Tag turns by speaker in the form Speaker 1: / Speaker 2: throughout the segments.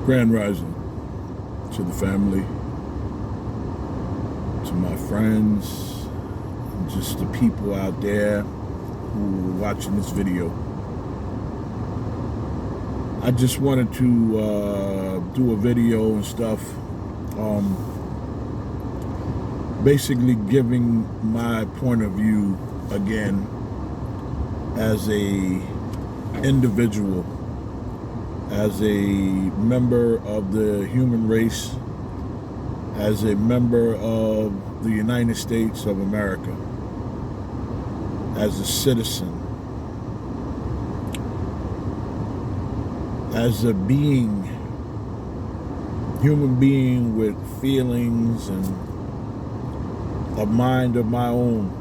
Speaker 1: Grand Rising to the family, to my friends, and just the people out there who are watching this video. I just wanted to do a video and stuff, basically giving my point of view again as a individual, as a member of the human race, as a member of the United States of America, as a citizen, as a being, human being with feelings and a mind of my own.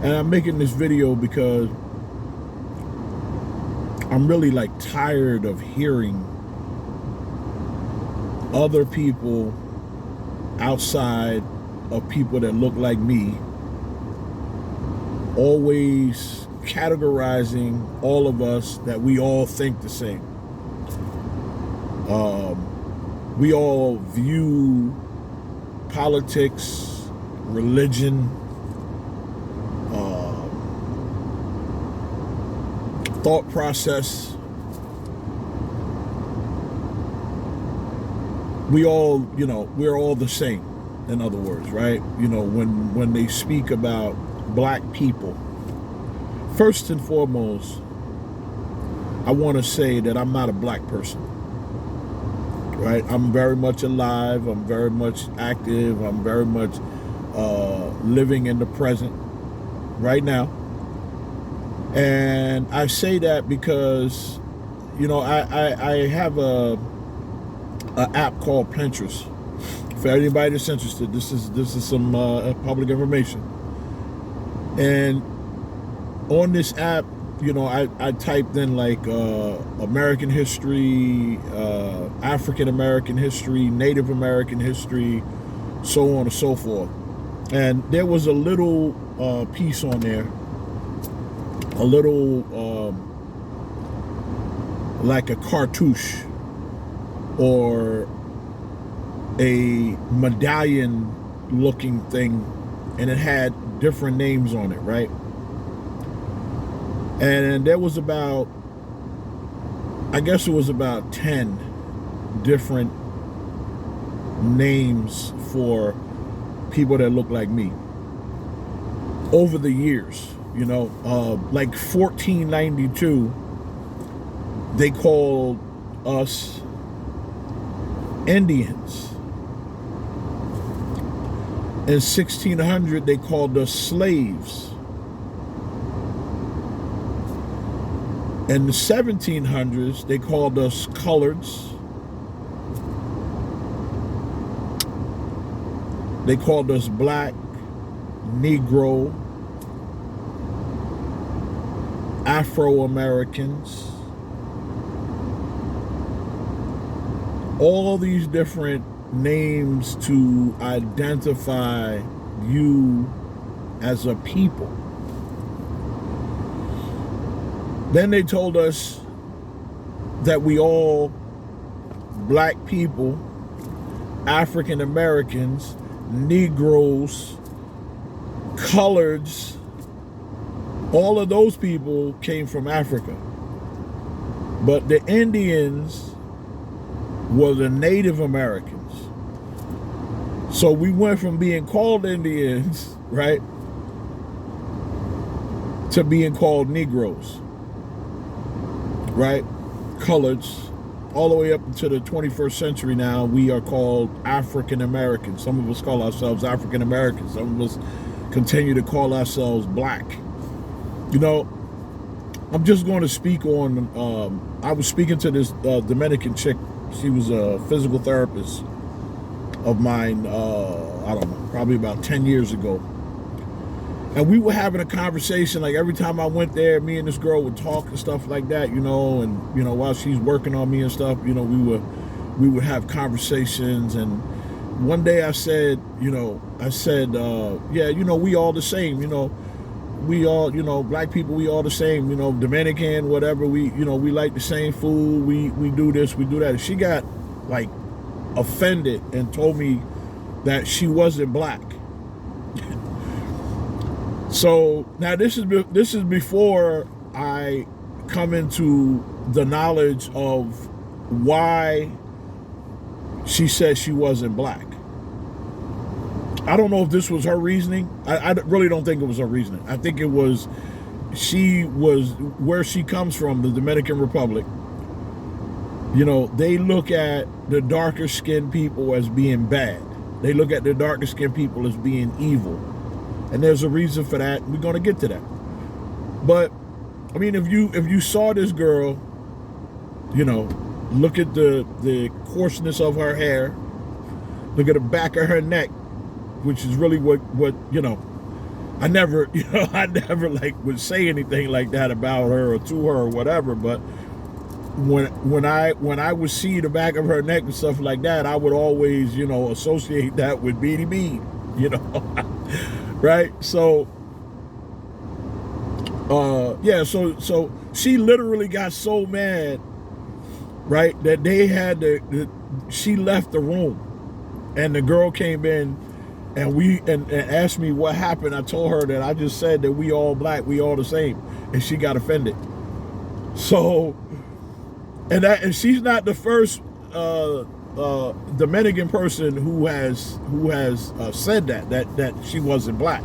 Speaker 1: And I'm making this video because I'm really tired of hearing other people outside of people that look like me always categorizing all of us that we all think the same. We all view politics, religion, thought process. We all, we're all the same, in other words, right? When they speak about black people, first and foremost, I want to say that I'm not a black person, right? I'm very much alive. I'm very much active. I'm very much living in the present right now. And I say that because, I have a app called Pinterest. For anybody that's interested, this is some public information. And on this app, I typed in American history, African American history, Native American history, so on and so forth. And there was a little piece on there, a little like a cartouche or a medallion looking thing, and it had different names on it, right? And there was about, I guess it was about 10 different names for people that look like me over the years. 1492, they called us Indians. In 1600, they called us slaves. In the 1700s, they called us coloreds. They called us black, Negro, Afro-Americans. All these different names to identify you as a people. Then they told us that we all, black people, African Americans, Negroes, coloreds, all of those people came from Africa. But the Indians were the Native Americans. So we went from being called Indians, right, to being called Negroes, right, coloreds. All the way up into the 21st century now, we are called African Americans. Some of us call ourselves African Americans. Some of us continue to call ourselves black. I'm just going to speak on, I was speaking to this Dominican chick. She was a physical therapist of mine, I don't know, probably about 10 years ago. And we were having a conversation, every time I went there, me and this girl would talk and stuff like that, and, while she's working on me and stuff, we would have conversations. And one day I said, yeah, we all the same, we all, black people, we all the same, Dominican, whatever. We like the same food. We do this, we do that. She got like offended and told me that she wasn't black. So now this is before I come into the knowledge of why she said she wasn't black. I don't know if this was her reasoning. I really don't think it was her reasoning. I think it was, where she comes from, the Dominican Republic. They look at the darker skinned people as being bad. They look at the darker skinned people as being evil. And there's a reason for that. We're going to get to that. But I mean, if you saw this girl, look at the coarseness of her hair, look at the back of her neck, which is really what I never like would say anything like that about her or to her or whatever. But when I would see the back of her neck and stuff like that, I would always associate that with Beanie B, right? So so she literally got so mad, right, that they had she left the room, and the girl came in and asked me what happened. I told her that I just said that we all black, we all the same, and she got offended. So, and she's not the first Dominican person who has said that she wasn't black.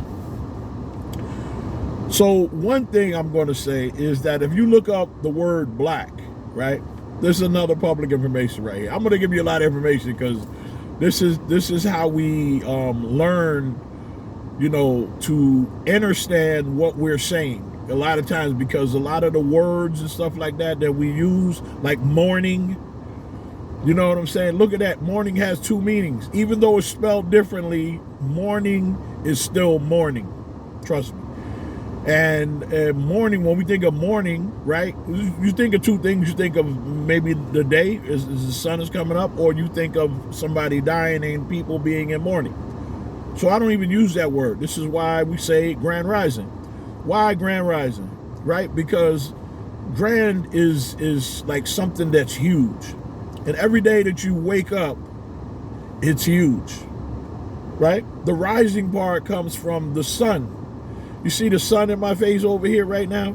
Speaker 1: So one thing I'm going to say is that if you look up the word black, right, this is another public information right here. I'm going to give you a lot of information because this is how we learn, to understand what we're saying a lot of times, because a lot of the words and stuff like that we use, like morning, you know what I'm saying? Look at that. Morning has two meanings. Even though it's spelled differently, morning is still morning. Trust me. And morning, when we think of morning, right, you think of two things. You think of maybe the day, as the sun is coming up, or you think of somebody dying and people being in mourning. So I don't even use that word. This is why we say grand rising. Why grand rising, right? Because grand is like something that's huge. And every day that you wake up, it's huge, right? The rising part comes from the sun. You see the sun in my face over here right now,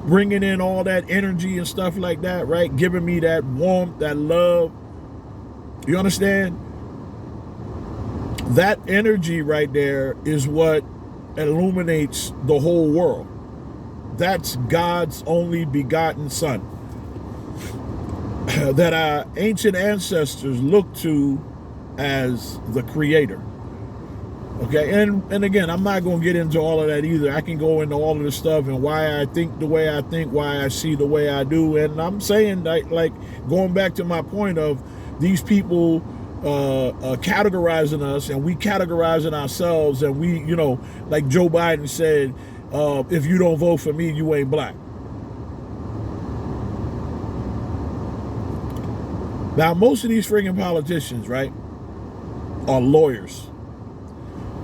Speaker 1: bringing in all that energy and stuff like that, right? Giving me that warmth, that love. You understand? That energy right there is what illuminates the whole world. That's God's only begotten son that our ancient ancestors looked to as the creator. Okay, and again, I'm not going to get into all of that either. I can go into all of the stuff and why I think the way I think, why I see the way I do. And I'm saying, like going back to my point of these people categorizing us, and we categorizing ourselves, and we, like Joe Biden said, if you don't vote for me, you ain't black. Now, most of these friggin' politicians, right, are lawyers.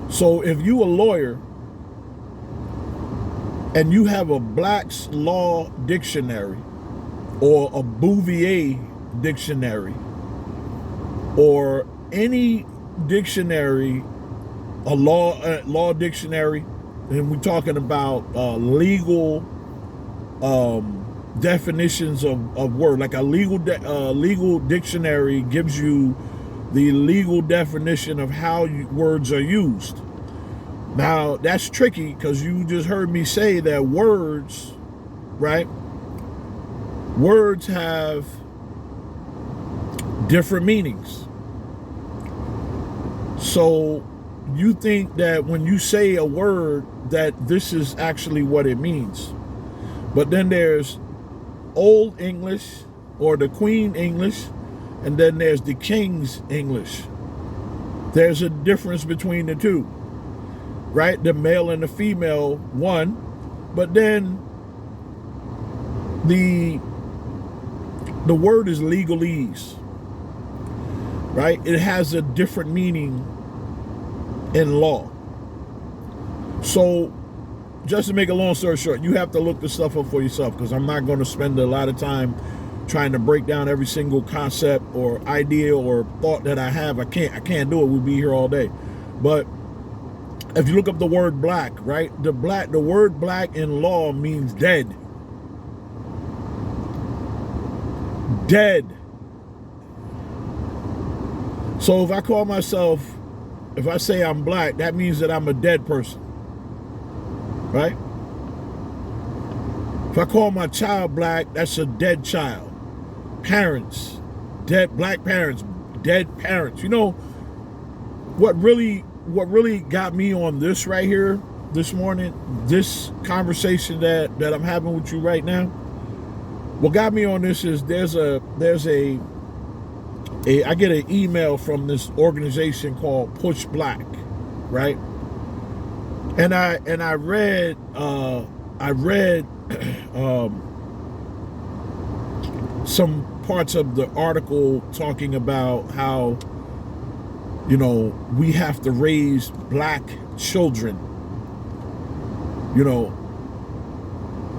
Speaker 1: So if you a lawyer and you have a Black's Law Dictionary or a Bouvier Dictionary or any dictionary, a law dictionary, and we're talking about legal definitions of word, like a legal dictionary gives you the legal definition of how words are used. Now, that's tricky because you just heard me say that words, right? Words have different meanings. So you think that when you say a word that this is actually what it means. But then there's Old English or the Queen English, and then there's the King's English. There's a difference between the two, right? The male and the female one, but then the word is legalese, right? It has a different meaning in law. So just to make a long story short, you have to look this stuff up for yourself, because I'm not going to spend a lot of time trying to break down every single concept or idea or thought that I have. I can't do it. We'll be here all day. But if you look up the word black, right? The word black in law means dead. Dead. So if I call myself, if I say I'm black, that means that I'm a dead person. Right? If I call my child black, that's a dead child. Parents, dead black parents, dead parents. You know what really got me on this right here this morning, this conversation that I'm having with you right now? What got me on this is I get an email from this organization called Push Black, right? And I read some parts of the article talking about how, you know, we have to raise black children, you know,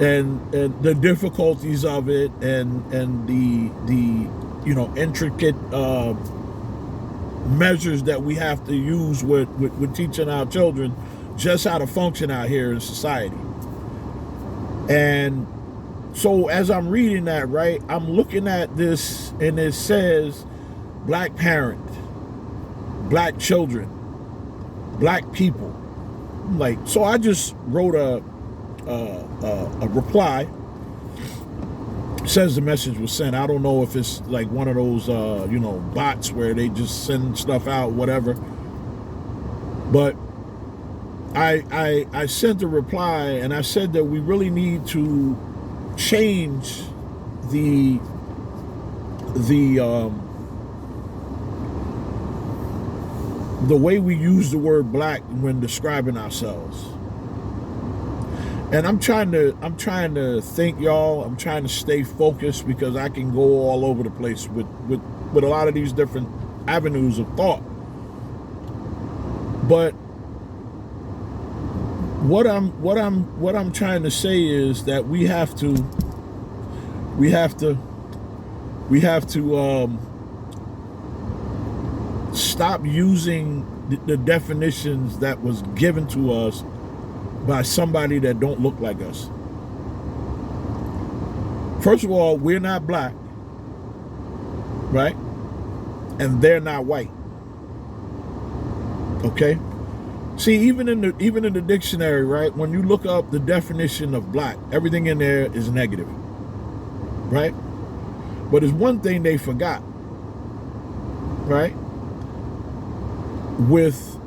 Speaker 1: and the difficulties of it, and the you know, intricate measures that we have to use with teaching our children just how to function out here in society. And so as I'm reading that, right, I'm looking at this, and it says black parent, black children, black people. Like, so I just wrote a reply. It says the message was sent. I don't know if it's like one of those you know, bots where they just send stuff out, whatever. But I sent a reply, and I said that we really need to change the way we use the word black when describing ourselves. And I'm trying to think, y'all. I'm trying to stay focused, because I can go all over the place with a lot of these different avenues of thought. But what I'm trying to say is that we have to stop using the definitions that was given to us by somebody that don't look like us. First of all, we're not black, right? And they're not white. Okay? See, even in the dictionary, right? When you look up the definition of black, everything in there is negative, right? But there's one thing they forgot, right? With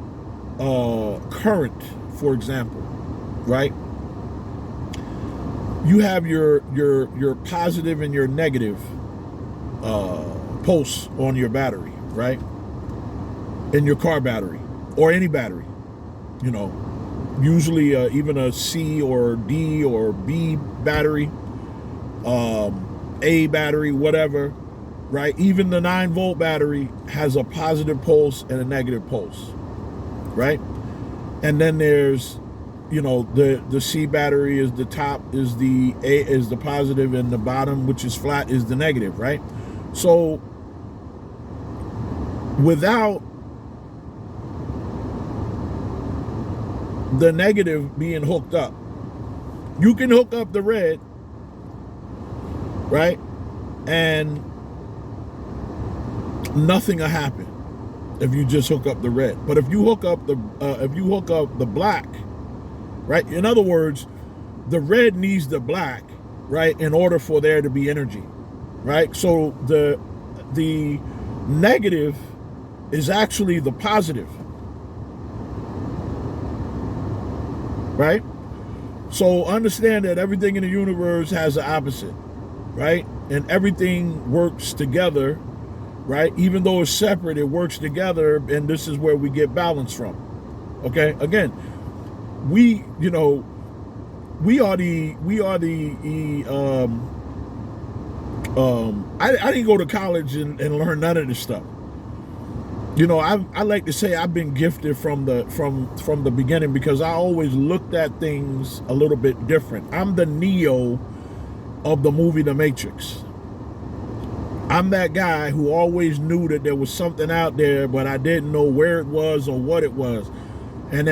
Speaker 1: current, for example, right? You have your positive and your negative pulse on your battery, right? In your car battery or any battery, you know, usually even a C or D or B battery, A battery, whatever, right? Even the 9-volt battery has a positive pulse and a negative pulse, right? And then there's, you know, the C battery is the top, is the A is the positive, and the bottom, which is flat, is the negative, right? So without the negative being hooked up, you can hook up the red, right? And nothing will happen if you just hook up the red. But if you hook up the black, right? In other words, the red needs the black, right, in order for there to be energy, right? So the negative is actually the positive, right? So understand that everything in the universe has an opposite, right? And everything works together, right? Even though it's separate, it works together, and this is where we get balance from. Okay? Again, we are the I didn't go to college and learn none of this stuff. You know, I like to say I've been gifted from the beginning, because I always looked at things a little bit different. I'm the Neo of the movie The Matrix. I'm that guy who always knew that there was something out there, but I didn't know where it was or what it was. And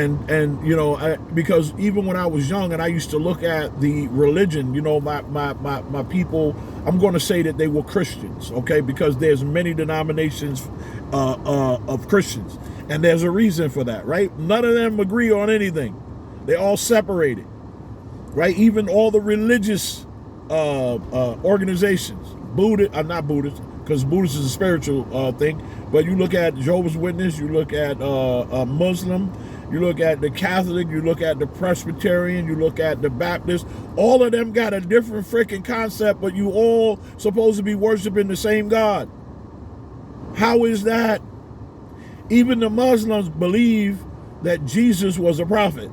Speaker 1: you know, because even when I was young and I used to look at the religion, you know, my people, I'm going to say that they were Christians, okay, because there's many denominations of Christians, and there's a reason for that, right? None of them agree on anything. They all separated, right? Even all the religious organizations, not Buddhist, because Buddhist is a spiritual thing, but you look at Jehovah's Witness, you look at Muslim, you look at the Catholic, you look at the Presbyterian, you look at the Baptist, all of them got a different freaking concept, but you all supposed to be worshiping the same God. How is that? Even the Muslims believe that Jesus was a prophet,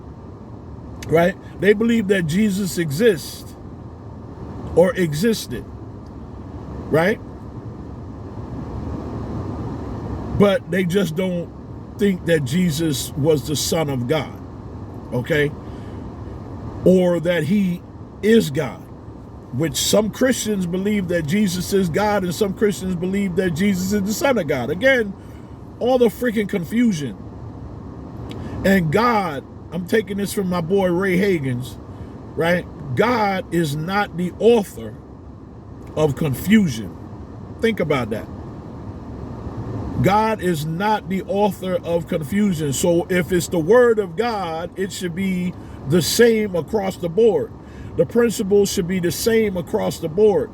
Speaker 1: right? They believe that Jesus exists or existed, right? But they just don't think that Jesus was the Son of God, okay? Or that he is God, which some Christians believe that Jesus is God, and some Christians believe that Jesus is the Son of God. Again, all the freaking confusion. And God, I'm taking this from my boy Ray Hagins, right? God is not the author of confusion. Think about that. God is not the author of confusion. So if it's the word of God, it should be the same across the board. The principles should be the same across the board.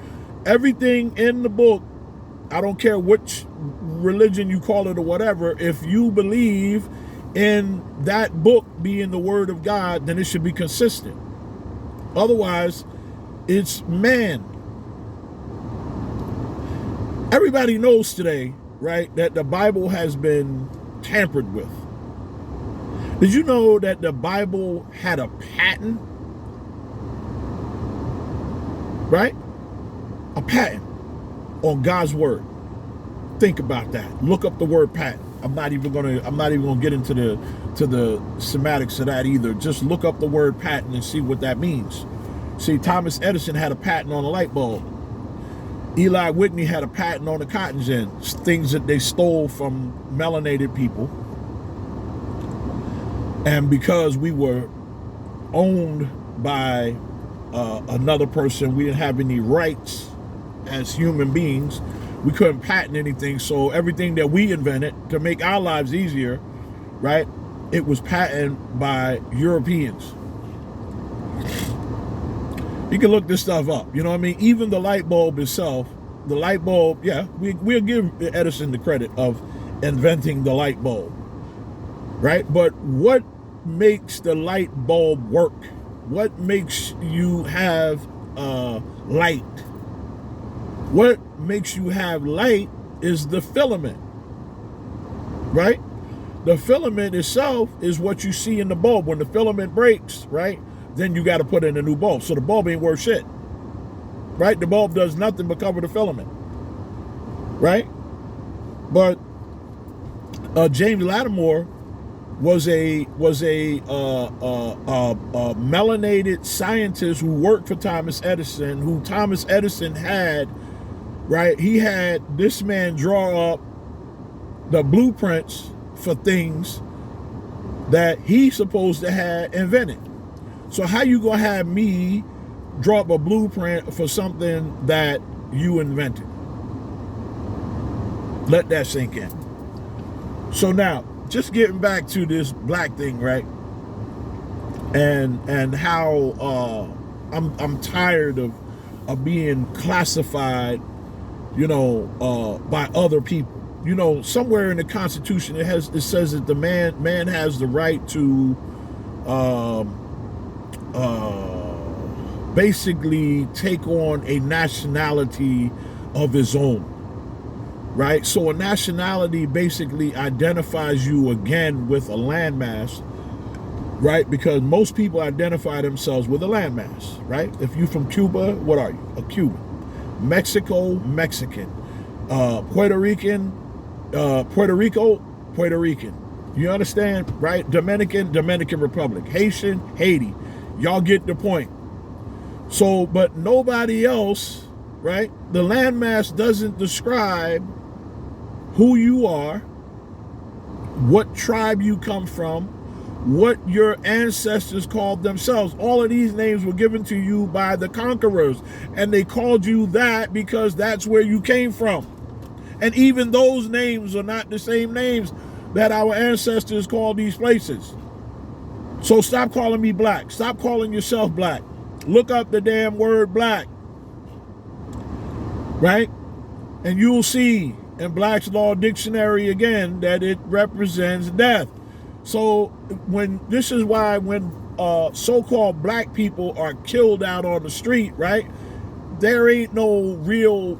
Speaker 1: Everything in the book, I don't care which religion you call it or whatever, if you believe in that book being the word of God, then it should be consistent. Otherwise, it's man. Everybody knows today, right, that the Bible has been tampered with. Did you know that the Bible had a patent? Right? A patent on God's word. Think about that. Look up the word patent. I'm not even gonna get into the semantics of that either. Just look up the word patent and see what that means. See, Thomas Edison had a patent on a light bulb. Eli Whitney had a patent on the cotton gin, things that they stole from melanated people. And because we were owned by another person, we didn't have any rights as human beings. We couldn't patent anything. So everything that we invented to make our lives easier, right, it was patented by Europeans. You can look this stuff up. You know what I mean? Even the light bulb itself, the light bulb, yeah, we'll give Edison the credit of inventing the light bulb, right? But what makes the light bulb work? What makes you have light? What makes you have light is the filament, right? The filament itself is what you see in the bulb. When the filament breaks, right, then you got to put in a new bulb. So the bulb ain't worth shit, right? The bulb does nothing but cover the filament, right? But James Lattimore was a melanated scientist who worked for Thomas Edison, who Thomas Edison had, right? He had this man draw up the blueprints for things that he supposed to have invented. So how you gonna have me draw up a blueprint for something that you invented? Let that sink in. So now, just getting back to this black thing, right? And how I'm tired of being classified, you know, by other people. You know, somewhere in the Constitution it says that the man has the right to basically take on a nationality of his own, right? So a nationality basically identifies you again with a landmass, right? Because most people identify themselves with a landmass, right? If you're from Cuba, what are you? A Cuban. Mexico, Mexican. Puerto Rican, Puerto Rico, Puerto Rican. You understand, right? Dominican, Dominican Republic. Haitian, Haiti. Y'all get the point. So, but nobody else, right? The landmass doesn't describe who you are, what tribe you come from, what your ancestors called themselves. All of these names were given to you by the conquerors, and they called you that because that's where you came from. And even those names are not the same names that our ancestors called these places. So stop calling me black. Stop calling yourself black. Look up the damn word black, right? And you'll see in Black's Law Dictionary again that it represents death. So this is why when so-called black people are killed out on the street, right, there ain't no real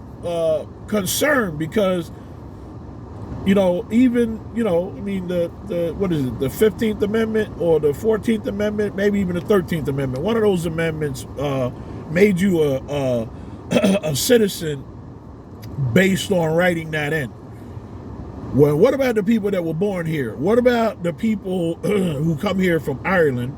Speaker 1: concern, because even I mean the what is it, the 15th Amendment or the 14th Amendment, maybe even the 13th Amendment, one of those amendments made you a citizen based on writing that in. Well, what about the people that were born here? What about the people who come here from Ireland,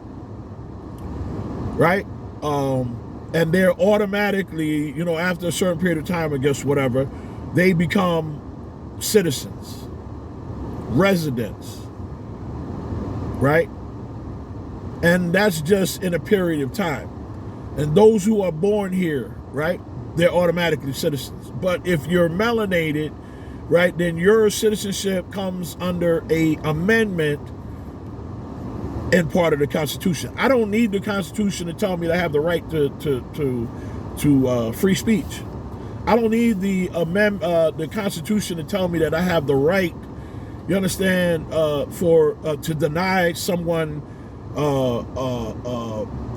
Speaker 1: right? And they're automatically, after a certain period of time, I guess, whatever, they become citizens, residents, right? And that's just in a period of time. And those who are born here, right, they're automatically citizens. But if you're melanated, right, then your citizenship comes under a amendment in part of the Constitution. I don't need the Constitution to tell me that I have the right to free speech. I don't need the Constitution to tell me that I have the right, you understand, to deny someone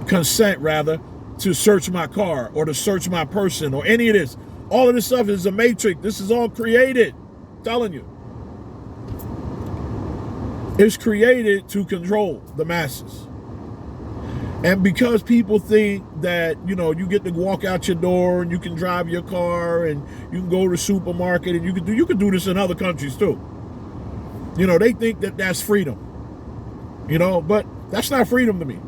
Speaker 1: consent, rather, to search my car or to search my person or any of this. All of this stuff is a matrix. This is all created. I'm telling you. It's created to control the masses. And because people think that, you get to walk out your door and you can drive your car and you can go to the supermarket and you can do this in other countries too. They think that that's freedom. But that's not freedom to me.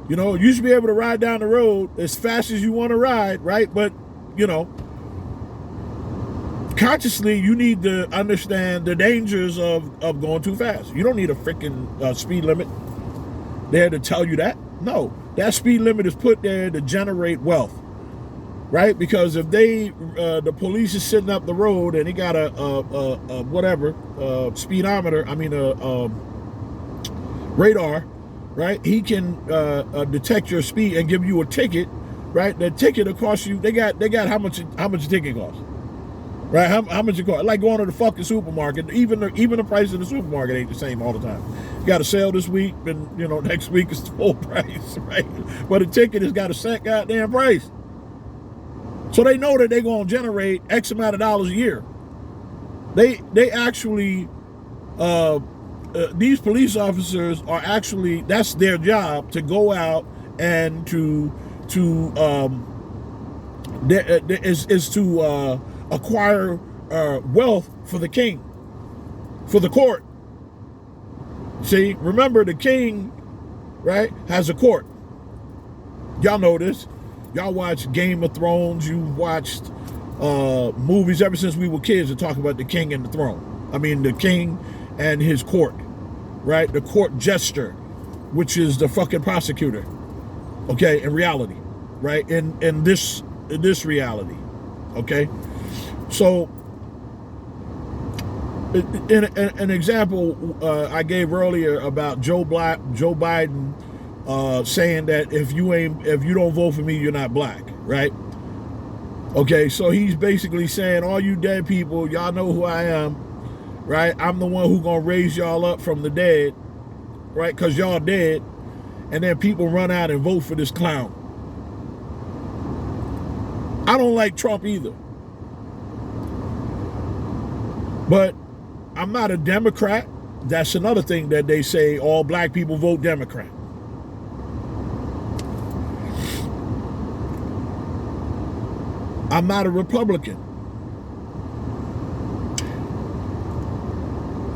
Speaker 1: You should be able to ride down the road as fast as you want to ride, right? But, consciously, you need to understand the dangers of going too fast. You don't need a freaking speed limit there to tell you that. No, that speed limit is put there to generate wealth, right? Because if the police is sitting up the road and he got a speedometer, radar, right? He can detect your speed and give you a ticket, right? The ticket will cost you. They got how much a ticket costs. Right? How much it cost? Like going to the fucking supermarket. Even the price of the supermarket ain't the same all the time. You got a sale this week, and next week is full price, right? But a ticket has got a set goddamn price. So they know that they're gonna generate X amount of dollars a year. They actually these police officers are actually, that's their job, to go out and to acquire wealth for the king, for the court. See, remember the king, right, has a court. Y'all know this. Y'all watch Game of Thrones. You've watched movies ever since we were kids that talk about the king and the throne. I mean, the king and his court, right? The court jester, which is the fucking prosecutor. Okay, in reality, right? In this reality, okay. So, an example I gave earlier about Joe Biden saying that if you don't vote for me, you're not black, right? Okay, so he's basically saying, all you dead people, y'all know who I am, right? I'm the one who gonna raise y'all up from the dead, right? Because y'all dead, and then people run out and vote for this clown. I don't like Trump either. But I'm not a Democrat. That's another thing that they say, all black people vote Democrat. I'm not a Republican.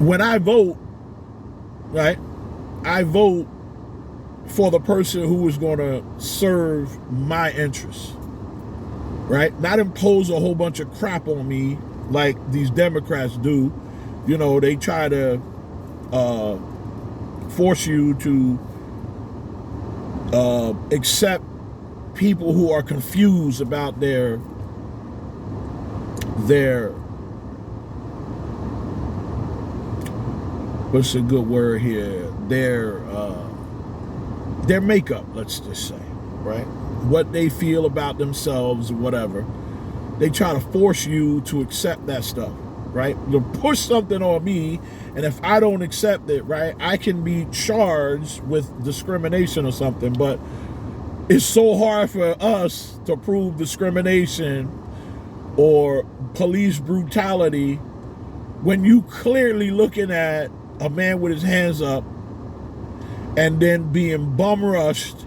Speaker 1: when I vote, right, I vote for the person who is going to serve my interests, right? Not impose a whole bunch of crap on me like these Democrats do. You know, they try to force you to accept people who are confused about their what's a good word here, their makeup, let's just say, right? What they feel about themselves or whatever. They try to force you to accept that stuff, right? To push something on me, and if I don't accept it, right, I can be charged with discrimination or something. But it's so hard for us to prove discrimination or police brutality when you clearly looking at a man with his hands up and then being bum rushed,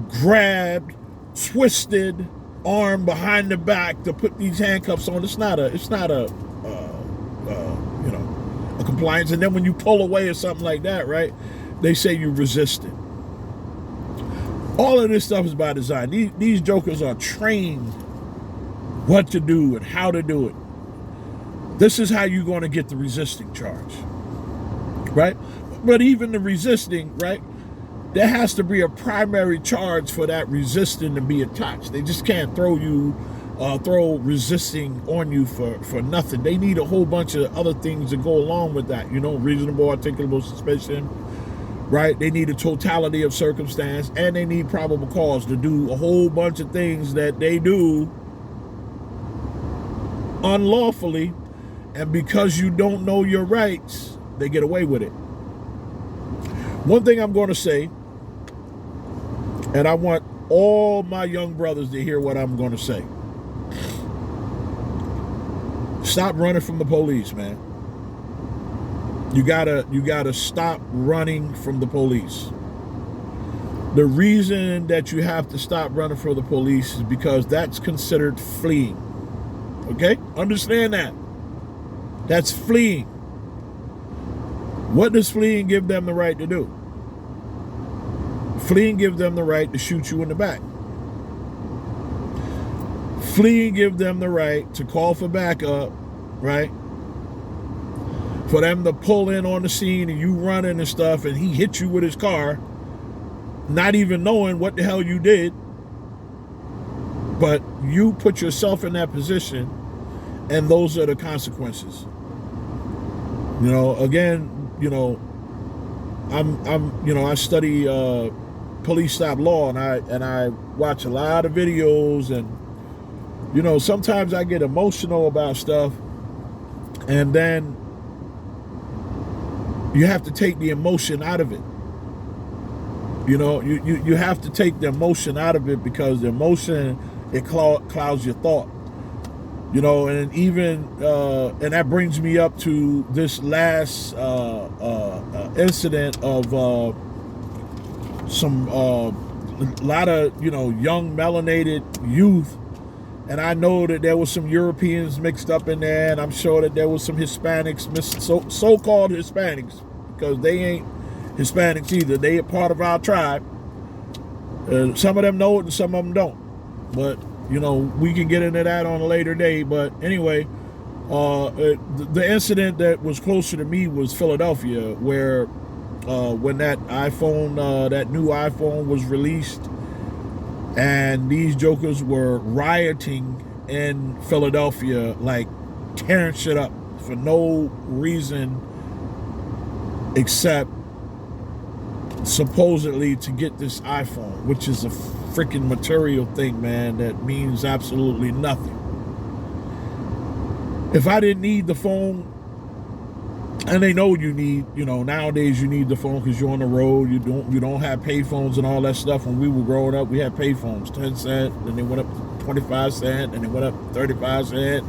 Speaker 1: grabbed, twisted, arm behind the back to put these handcuffs on. It's not a compliance. And then when you pull away or something like that, right, they say you resisted. All of this stuff is by design. These jokers are trained what to do and how to do it. This is how you're going to get the resisting charge, right? But even the resisting, right, there has to be a primary charge for that resisting to be attached. They just can't throw resisting on you for nothing. They need a whole bunch of other things to go along with that. You know, reasonable, articulable suspicion, right? They need a totality of circumstance, and they need probable cause to do a whole bunch of things that they do unlawfully. And because you don't know your rights, they get away with it. One thing I'm going to say, and I want all my young brothers to hear what I'm going to say. Stop running from the police, man. You gotta stop running from the police. The reason that you have to stop running from the police is because that's considered fleeing. Okay? Understand that. That's fleeing. What does fleeing give them the right to do? Fleeing gives them the right to shoot you in the back. Fleeing gives them the right to call for backup, right? For them to pull in on the scene and you running and stuff and he hit you with his car, not even knowing what the hell you did. But you put yourself in that position, and those are the consequences. You know, again, you know, I study police stop law, and I watch a lot of videos, and you know, sometimes I get emotional about stuff, and then you have to take the emotion out of it. You know, you have to take the emotion out of it, because the emotion, it clouds your thought. You know, and even and that brings me up to this last incident of some lot of, you know, young melanated youth, and I know that there was some Europeans mixed up in there, and I'm sure that there was some Hispanics, so-called Hispanics, because they ain't Hispanics either. They are part of our tribe. Some of them know it and some of them don't, but you know, we can get into that on a later day. But anyway, the incident that was closer to me was Philadelphia, where when that new iPhone was released, and these jokers were rioting in Philadelphia, like tearing shit up for no reason except supposedly to get this iPhone, which is a freaking material thing, man, that means absolutely nothing. If I didn't need the phone, and they know you need, you know, nowadays you need the phone because you're on the road, you don't have pay phones and all that stuff. When we were growing up, we had pay phones, 10 cents, then they went up to 25 cents, and they went up to 35 cents,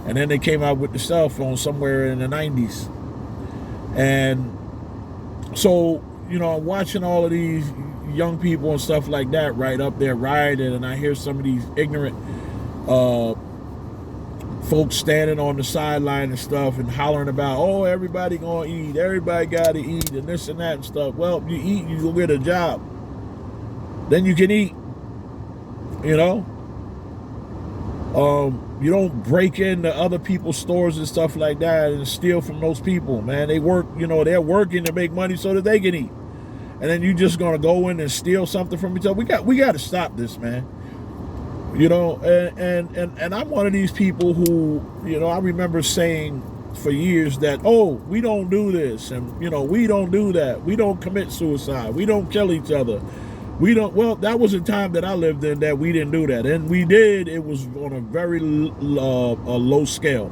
Speaker 1: and then they came out with the cell phone somewhere in the 90s. And so, you know, I'm watching all of these young people and stuff like that right up there rioting, and I hear some of these ignorant folks standing on the sideline and stuff and hollering about, oh, everybody gonna eat, everybody gotta eat, and this and that and stuff. Well, you eat, you go get a job. Then you can eat, you know? You don't break into other people's stores and stuff like that and steal from those people, man. They work, you know, they're working to make money so that they can eat. And then you just gonna go in and steal something from each other. We got to stop this, man. You know, and I'm one of these people who, you know, I remember saying for years that, oh, we don't do this, and, you know, we don't do that. We don't commit suicide. We don't kill each other. We don't. Well, that was a time that I lived in that we didn't do that, and we did. It was on a very low scale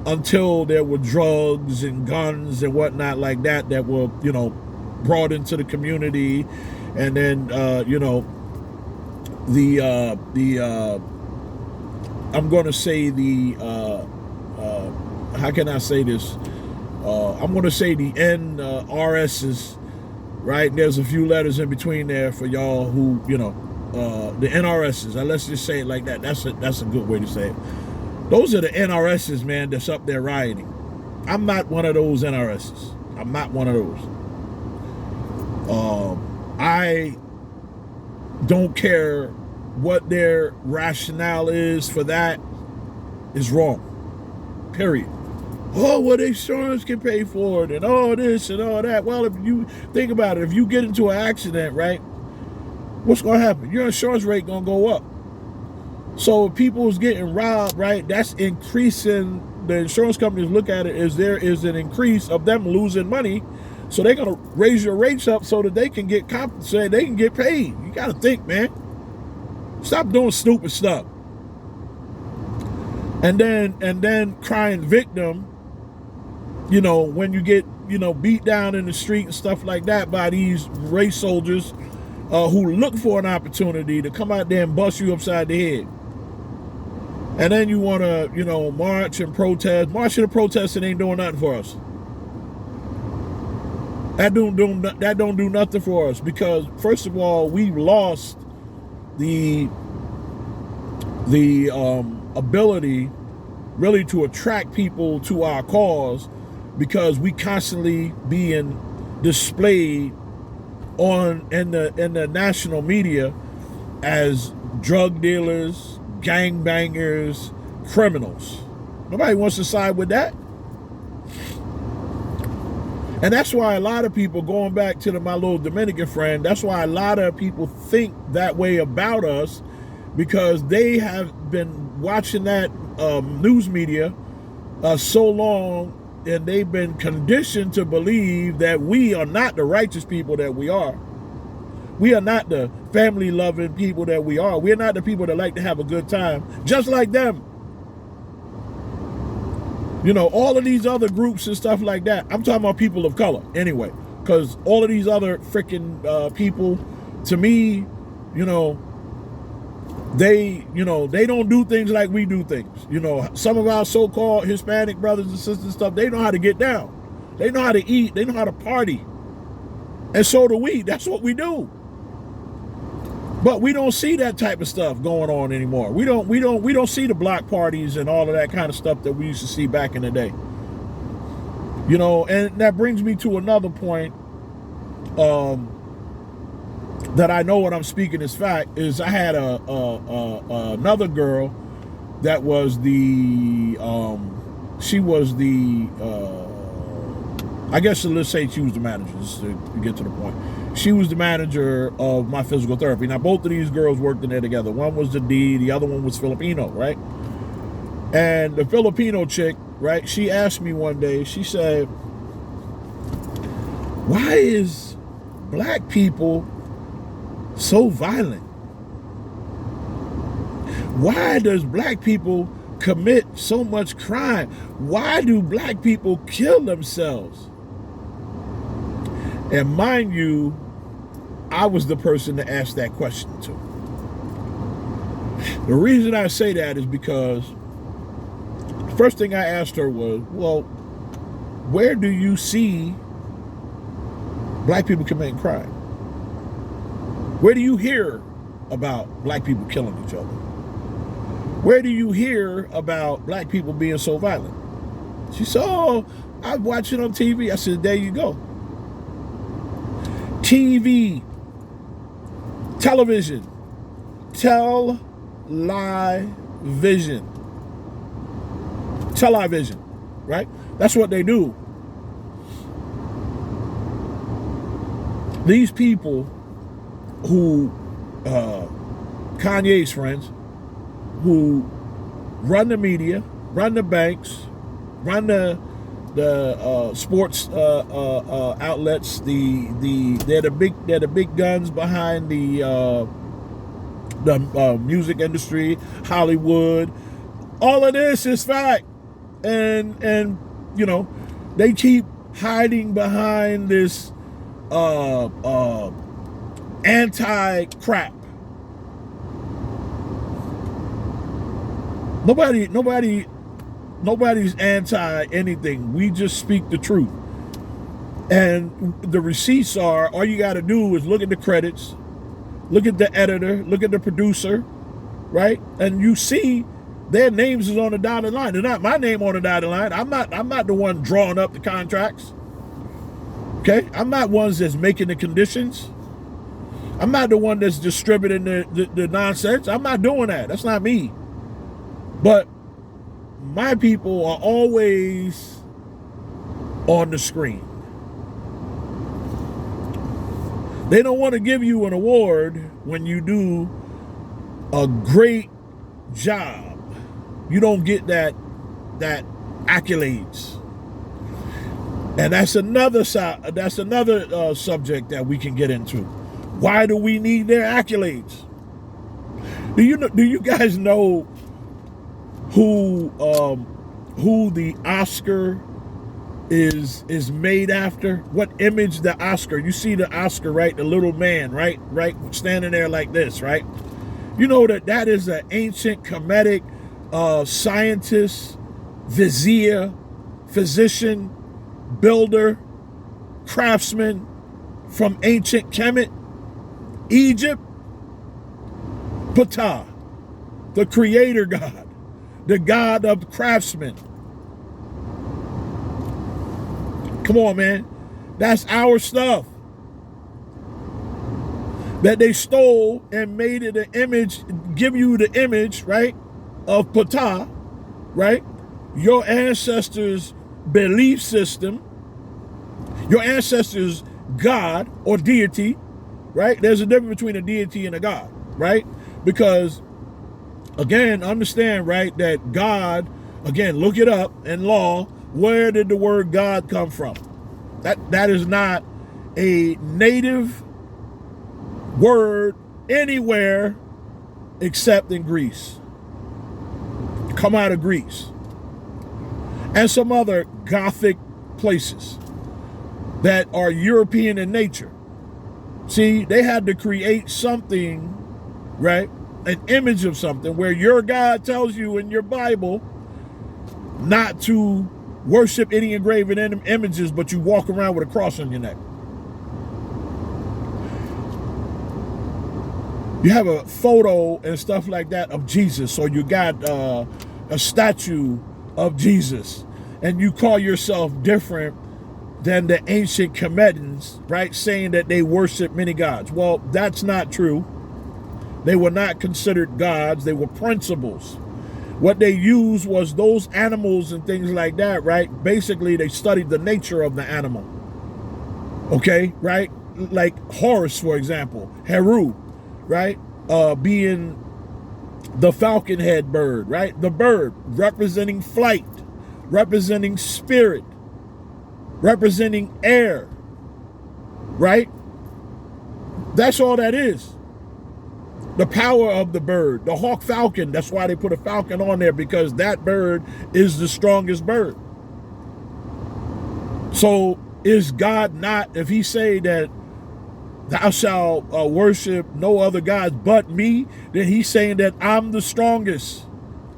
Speaker 1: until there were drugs and guns and whatnot like that that were, you know, brought into the community, and then you know, I'm going to say how can I say this? I'm going to say the NRSs. Right, there's a few letters in between there for y'all who, you know, the NRSs. Let's just say it like that. That's a good way to say it. Those are the NRSs, man, that's up there rioting. I'm not one of those NRSs. I'm not one of those. I don't care what their rationale is for that. Is wrong. Period. Oh, well, insurance can pay for it, and all this and all that. Well, if you think about it, if you get into an accident, right, what's going to happen? Your insurance rate going to go up. So if people's getting robbed, right, that's increasing. The insurance companies look at it as there is an increase of them losing money. So they're going to raise your rates up so that they can get compensated, they can get paid. You got to think, man. Stop doing stupid stuff. And then crying victim, you know, when you get, you know, beat down in the street and stuff like that by these race soldiers who look for an opportunity to come out there and bust you upside the head. And then you want to, you know, march and protest. Marching and protesting ain't doing nothing for us. That don't do nothing for us, because first of all, we've lost the ability really to attract people to our cause, because we constantly being displayed in the national media as drug dealers, gangbangers, criminals. Nobody wants to side with that. And that's why a lot of people, going back to my little Dominican friend, that's why a lot of people think that way about us, because they have been watching that news media so long, and they've been conditioned to believe that we are not the righteous people that we are. We are not the family-loving people that we are. We're not the people that like to have a good time, just like them. You know, all of these other groups and stuff like that. I'm talking about people of color anyway, because all of these other freaking people, to me, you know, they don't do things like we do things. You know, some of our so-called Hispanic brothers and sisters and stuff, they know how to get down. They know how to eat. They know how to party. And so do we. That's what we do. But we don't see that type of stuff going on anymore. We don't see the block parties and all of that kind of stuff that we used to see back in the day. You know, and that brings me to another point that I know what I'm speaking is fact, is I had another girl that was she was the I guess let's say she was the manager, just to get to the point. She was the manager of my physical therapy. Now, both of these girls worked in there together. One was the D, the other one was Filipino, right? And the Filipino chick, right, she asked me one day, she said, why is black people so violent? Why does black people commit so much crime? Why do black people kill themselves? And mind you, I was the person to ask that question to. The reason I say that is because the first thing I asked her was, well, where do you see black people committing crime? Where do you hear about black people killing each other? Where do you hear about black people being so violent? She said, oh, I watch it on TV. I said, there you go. TV, television, television, right? That's what they do. These people who, Kanye's friends, who run the media, run the banks, run the sports outlets. They're the big guns behind the music industry, Hollywood. All of this is fact, and you know, they keep hiding behind this anti-crap. Nobody's anti anything. We just speak the truth. And the receipts are, all you got to do is look at the credits, look at the editor, look at the producer, right? And you see their names is on the dotted line. They're not my name on the dotted line. I'm not the one drawing up the contracts. Okay? I'm not one that's making the conditions. I'm not the one that's distributing the nonsense. I'm not doing that. That's not me. But my people are always on the screen. They don't want to give you an award when you do a great job. You don't get that accolades. And that's another subject that we can get into. Why do we need their accolades? Do you guys know who the Oscar is made after? What image the Oscar? You see the Oscar, right? The little man, right, standing there like this, right? You know that is an ancient Kemetic scientist, vizier, physician, builder, craftsman from ancient Kemet, Egypt. Ptah, the creator god, the god of craftsmen. Come on, man. That's our stuff that they stole and made it an image, give you the image, right, of Ptah, right? Your ancestors' belief system, your ancestors' God or deity, right? There's a difference between a deity and a God, right? Because, again, understand, right, that God, again, look it up in law. Where did the word God come from? That is not a native word anywhere except in Greece. Come out of Greece. And some other Gothic places that are European in nature. See, they had to create something, right? An image of something where your God tells you in your Bible not to worship any engraven images, but you walk around with a cross on your neck. You have a photo and stuff like that of Jesus, or you got a statue of Jesus, and you call yourself different than the ancient Kemetans, right? Saying that they worship many gods. Well, that's not true. They were not considered gods. They were principles. What they used was those animals and things like that, right? Basically, they studied the nature of the animal. Okay, right? Like Horus, for example, Heru, right? Being the falcon head bird, right? The bird representing flight, representing spirit, representing air, right? That's all that is. The power of the bird, the hawk falcon, that's why they put a falcon on there, because that bird is the strongest bird. So is God not, if he say that thou shalt worship no other gods but me, then he's saying that I'm the strongest.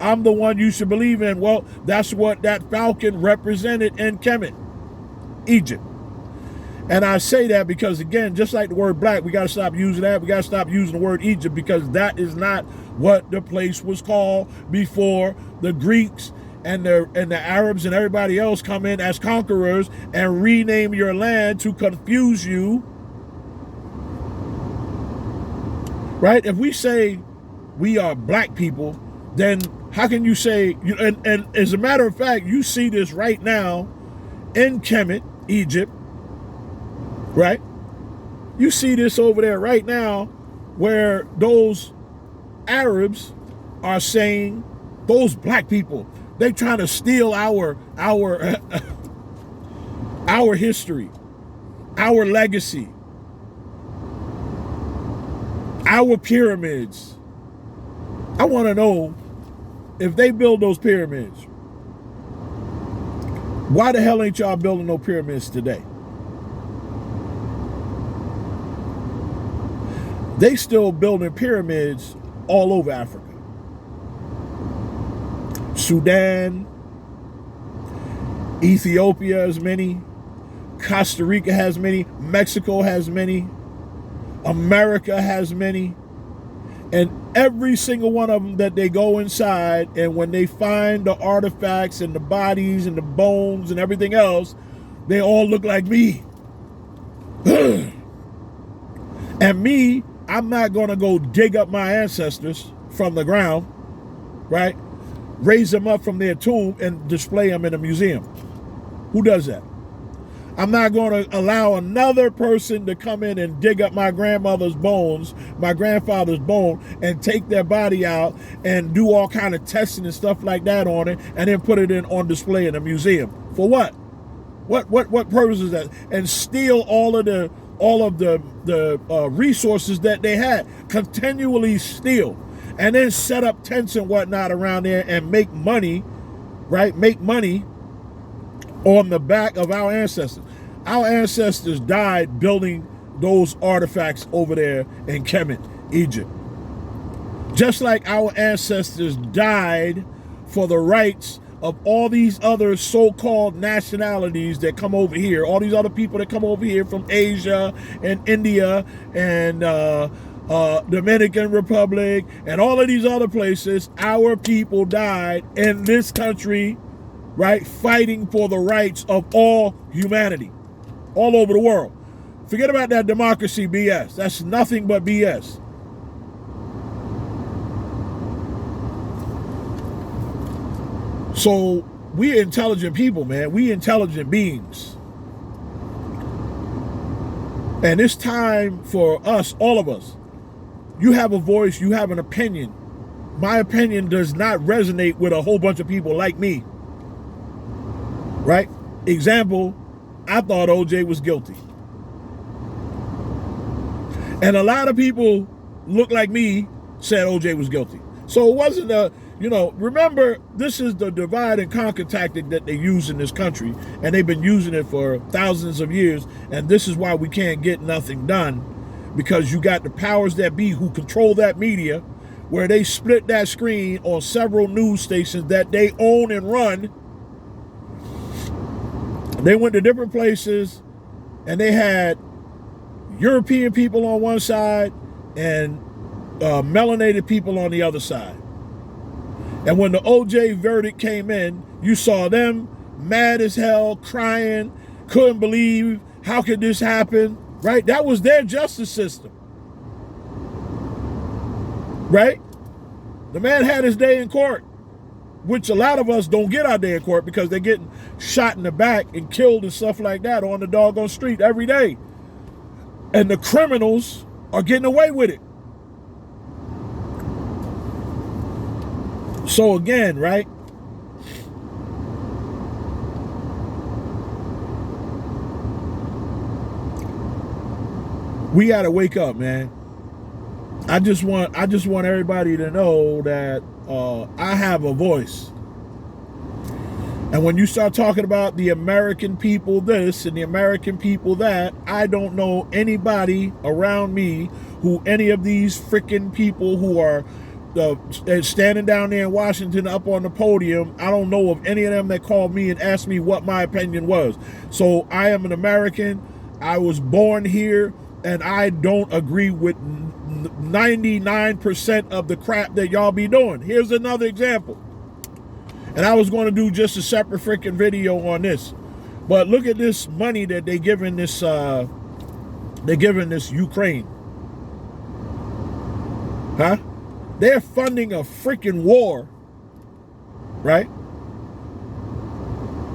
Speaker 1: I'm the one you should believe in. Well, that's what that falcon represented in Kemet, Egypt. And I say that because, again, just like the word black, we got to stop using that. We got to stop using the word Egypt, because that is not what the place was called before the Greeks and the Arabs and everybody else come in as conquerors and rename your land to confuse you. Right? If we say we are black people, then how can you say, and as a matter of fact, you see this right now in Kemet, Egypt, right? You see this over there right now, where those Arabs are saying, those black people, they trying to steal our our history, our legacy, our pyramids. I want to know, if they build those pyramids, why the hell ain't y'all building no pyramids today? They still building pyramids all over Africa. Sudan, Ethiopia has many, Costa Rica has many, Mexico has many, America has many, and every single one of them that they go inside, and when they find the artifacts and the bodies and the bones and everything else, they all look like me. And me, I'm not going to go dig up my ancestors from the ground, right? Raise them up from their tomb and display them in a museum. Who does that? I'm not going to allow another person to come in and dig up my grandmother's bones, my grandfather's bone, and take their body out and do all kind of testing and stuff like that on it, and then put it in on display in a museum. For what? What purpose is that? And steal all of the resources that they had. Continually steal, and then set up tents and whatnot around there and make money, right? Make money on the back of our ancestors. Our ancestors died building those artifacts over there in Kemet, Egypt. Just like our ancestors died for the rights of all these other so-called nationalities that come over here, all these other people that come over here from Asia and India and Dominican Republic and all of these other places, our people died in this country, right, fighting for the rights of all humanity, all over the world. Forget about that democracy BS. That's nothing but BS. So we're intelligent people, man. We intelligent beings. And it's time for us, all of us. You have a voice, you have an opinion. My opinion does not resonate with a whole bunch of people like me. Right? Example, I thought OJ was guilty. And a lot of people look like me said OJ was guilty. So it wasn't remember, this is the divide and conquer tactic that they use in this country, and they've been using it for thousands of years, and this is why we can't get nothing done, because you got the powers that be who control that media, where they split that screen on several news stations that they own and run. They went to different places, and they had European people on one side and melanated people on the other side. And when the OJ verdict came in, you saw them mad as hell, crying, couldn't believe, how could this happen, right? That was their justice system, right? The man had his day in court, which a lot of us don't get our day in court because they're getting shot in the back and killed and stuff like that on the doggone street every day. And the criminals are getting away with it. So again, right? We got to wake up, man. I just want everybody to know that I have a voice. And when you start talking about the American people this and the American people that, I don't know anybody around me who any of these freaking people who are standing down there in Washington up on the podium, I don't know of any of them that called me and asked me what my opinion was. So I am an American. I was born here, and I don't agree with 99% of the crap that y'all be doing. Here's another example. And I was going to do just a separate freaking video on this. But look at this money that they're giving this Ukraine. Huh? They're funding a freaking war, right?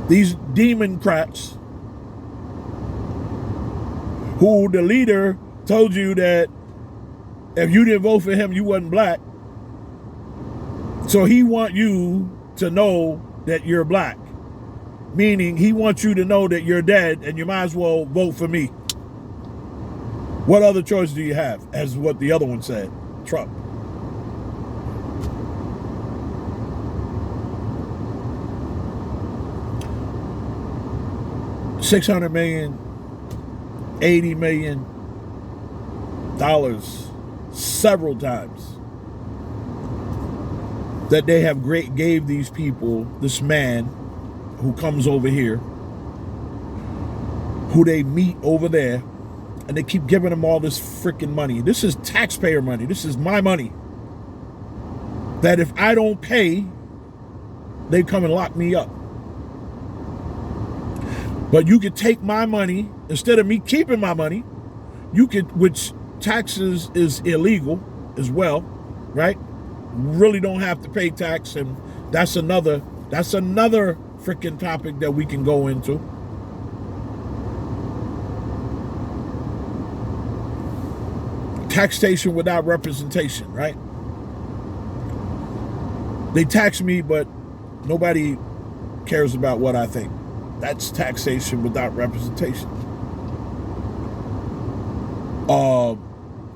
Speaker 1: These Democrats, who the leader told you that if you didn't vote for him, you wasn't black. So he want you to know that you're black. Meaning he wants you to know that you're dead and you might as well vote for me. What other choice do you have? As what the other one said, Trump. $600 million, $80 million several times that they have gave these people, this man who comes over here, who they meet over there, and they keep giving them all this freaking money. This is taxpayer money. This is my money. That if I don't pay, they come and lock me up. But you could take my money, instead of me keeping my money, you could, which taxes is illegal as well, right? Really don't have to pay tax, and that's another freaking topic that we can go into. Taxation without representation, right? They tax me, but nobody cares about what I think. That's taxation without representation.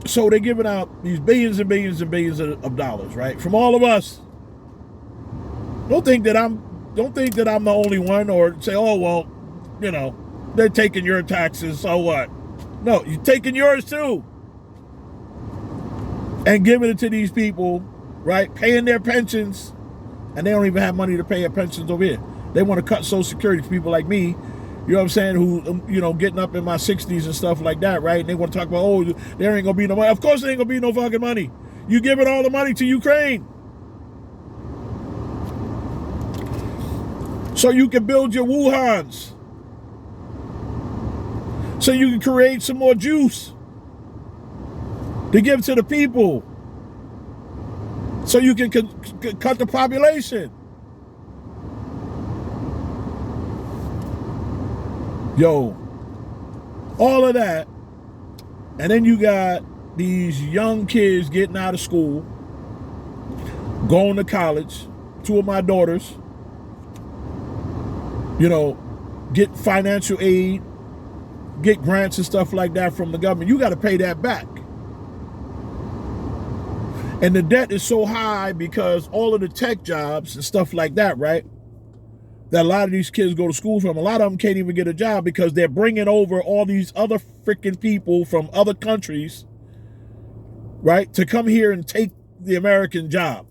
Speaker 1: So they're giving out these billions and billions and billions of dollars, right? From all of us. Don't think that I'm the only one, or say, oh, well, you know, they're taking your taxes, so what? No, you're taking yours too. And giving it to these people, right? Paying their pensions, and they don't even have money to pay their pensions over here. They want to cut Social Security to people like me, you know what I'm saying, who, you know, getting up in my 60s and stuff like that, right? And they want to talk about, oh, there ain't going to be no money. Of course there ain't going to be no fucking money. You giving all the money to Ukraine. So you can build your Wuhans. So you can create some more juice to give to the people. So you can cut the population. Yo, all of that. And then you got these young kids getting out of school, going to college. Two of my daughters, you know, get financial aid, get grants and stuff like that from the government. You got to pay that back. And the debt is so high because all of the tech jobs and stuff like that, right, that a lot of these kids go to school from, a lot of them can't even get a job because they're bringing over all these other freaking people from other countries, right, to come here and take the American job.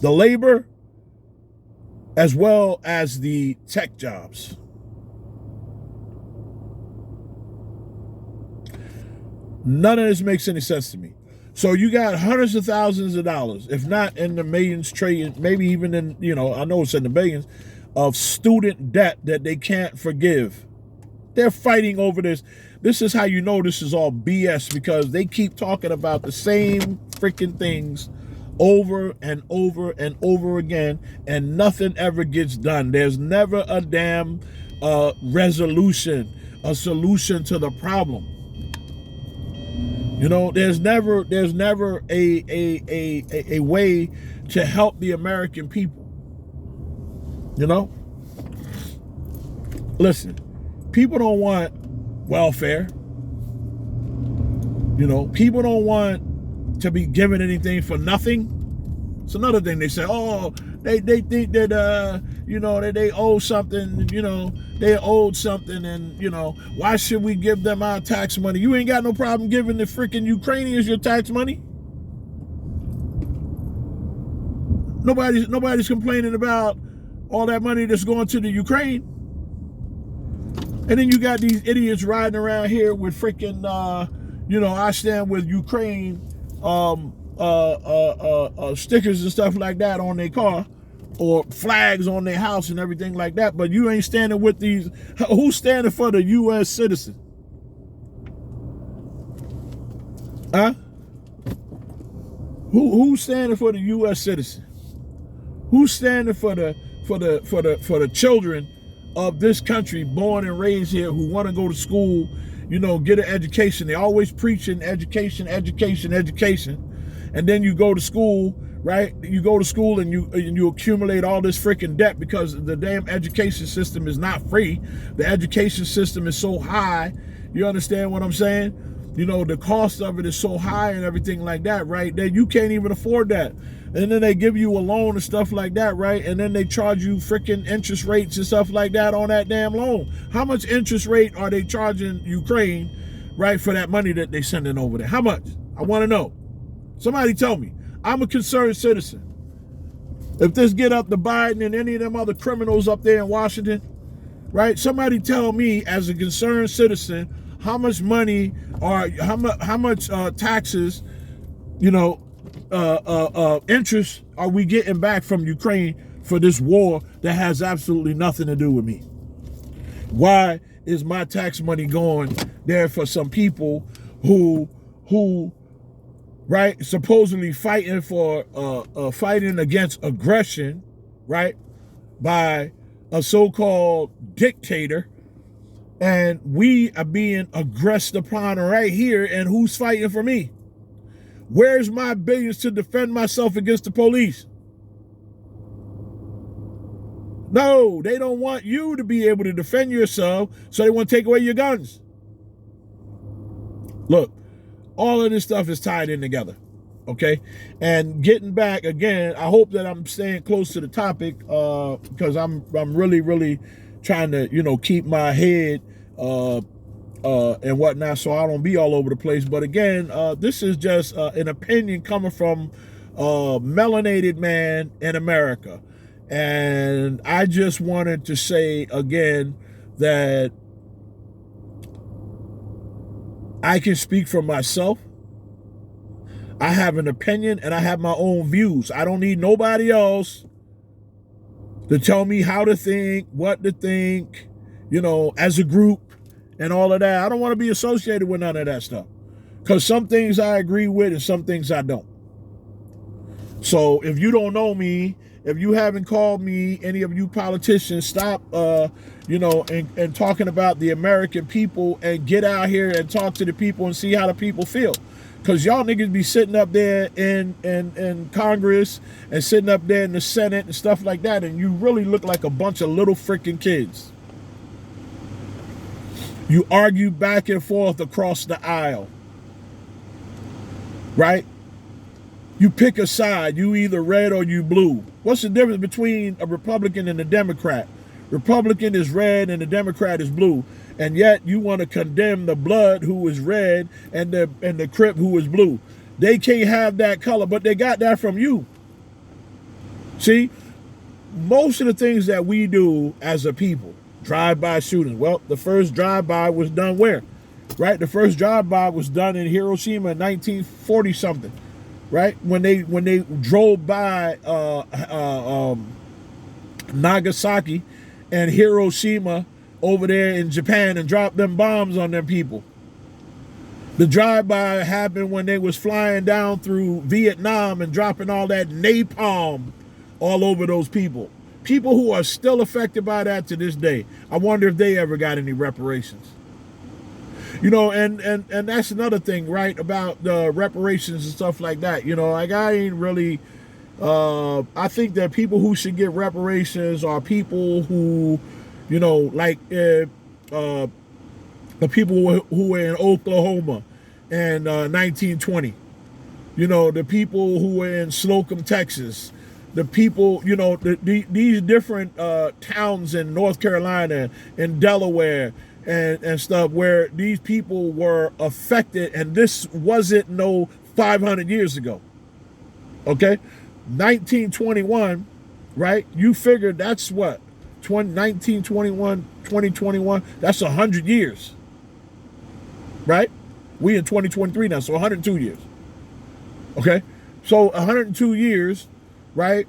Speaker 1: The labor as well as the tech jobs. None of this makes any sense to me. So you got hundreds of thousands of dollars, if not in the millions, trillions, maybe even in, you know, I know it's in the billions, of student debt that they can't forgive. They're fighting over this. This is how you know this is all BS, because they keep talking about the same freaking things over and over and over again, and nothing ever gets done. There's never a damn resolution, a solution to the problem. You know, there's never a way to help the American people. You know? Listen, people don't want welfare. You know, people don't want to be given anything for nothing. It's another thing they say, oh, they think that, you know, that they owe something, you know, they owed something, and, you know, why should we give them our tax money? You ain't got no problem giving the freaking Ukrainians your tax money. Nobody's complaining about all that money that's going to the Ukraine. And then you got these idiots riding around here with freaking, I stand with Ukraine stickers and stuff like that on their car, or flags on their house and everything like that. But you ain't standing with these. Who's standing for the U.S. citizen? Huh? Who's standing for the U.S. citizen? Who's standing for the children of this country, born and raised here, who want to go to school, get an education? They always preaching education, education, education. And then you go to school, right? You go to school and you accumulate all this freaking debt because the damn education system is not free. The education system is so high. You understand what I'm saying? The cost of it is so high and everything like that, right? That you can't even afford that. And then they give you a loan and stuff like that, right? And then they charge you freaking interest rates and stuff like that on that damn loan. How much interest rate are they charging Ukraine, right, for that money that they sending over there? How much? I want to know. Somebody tell me. I'm a concerned citizen. If this get up to Biden and any of them other criminals up there in Washington, right? Somebody tell me, as a concerned citizen, how much money or how much taxes, interest are we getting back from Ukraine for this war that has absolutely nothing to do with me? Why is my tax money going there for some people who right, supposedly fighting against aggression, right, by a so-called dictator, and we are being aggressed upon right here, and who's fighting for me? Where's my billions to defend myself against the police? No, they don't want you to be able to defend yourself, so they want to take away your guns. Look, all of this stuff is tied in together, okay? And getting back, again, I hope that I'm staying close to the topic because I'm really, really trying to, keep my head and whatnot so I don't be all over the place. But again, this is just an opinion coming from a melanated man in America. And I just wanted to say again that I can speak for myself. I have an opinion and I have my own views. I don't need nobody else to tell me how to think, what to think, as a group and all of that. I don't want to be associated with none of that stuff because some things I agree with and some things I don't. So if you don't know me, if you haven't called me, any of you politicians, stop, and talking about the American people and get out here and talk to the people and see how the people feel. Because y'all niggas be sitting up there in Congress and sitting up there in the Senate and stuff like that, and you really look like a bunch of little freaking kids. You argue back and forth across the aisle, right? You pick a side. You either red or you blue. What's the difference between a Republican and a Democrat? Republican is red and the Democrat is blue. And yet you want to condemn the blood who is red and the Crip who is blue. They can't have that color, but they got that from you. See, most of the things that we do as a people, drive-by shootings. Well, the first drive-by was done where? Right? The first drive-by was done in Hiroshima in 1940 something. Right? When they drove by Nagasaki and Hiroshima over there in Japan and dropped them bombs on them people. The drive-by happened when they was flying down through Vietnam and dropping all that napalm all over those people. People who are still affected by that to this day. I wonder if they ever got any reparations. And that's another thing, right, about the reparations and stuff like that. I ain't really, I think that people who should get reparations are people who, the people who were in Oklahoma in 1920. The people who were in Slocum, Texas. The people, these different towns in North Carolina and Delaware and stuff where these people were affected, and this wasn't no 500 years ago. Okay? 1921, right? You figure that's what? 1921, 2021, that's 100 years, right? We in 2023 now, so 102 years. Okay? So 102 years, right?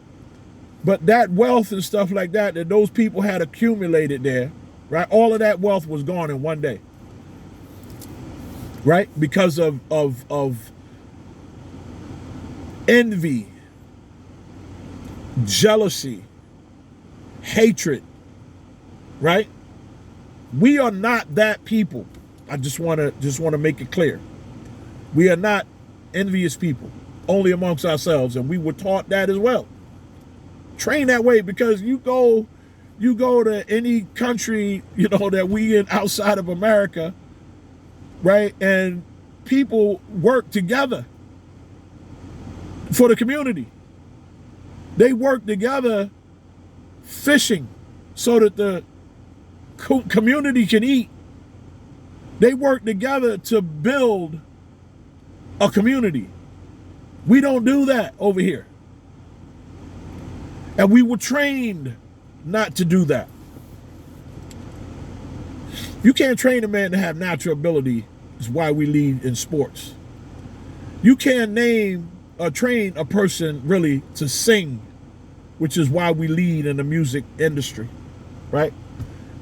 Speaker 1: But that wealth and stuff like that those people had accumulated there, right? All of that wealth was gone in one day. Right? Because of envy, jealousy, hatred, right? We are not that people. I just want to make it clear. We are not envious people, only amongst ourselves, and we were taught that as well. Train that way, because you go to any country, that we in outside of America, right? And people work together for the community. They work together fishing so that the community can eat. They work together to build a community. We don't do that over here. And we were trained not to do that. You can't train a man to have natural ability, is why we lead in sports. You can't name or train a person really to sing, which is why we lead in the music industry, right?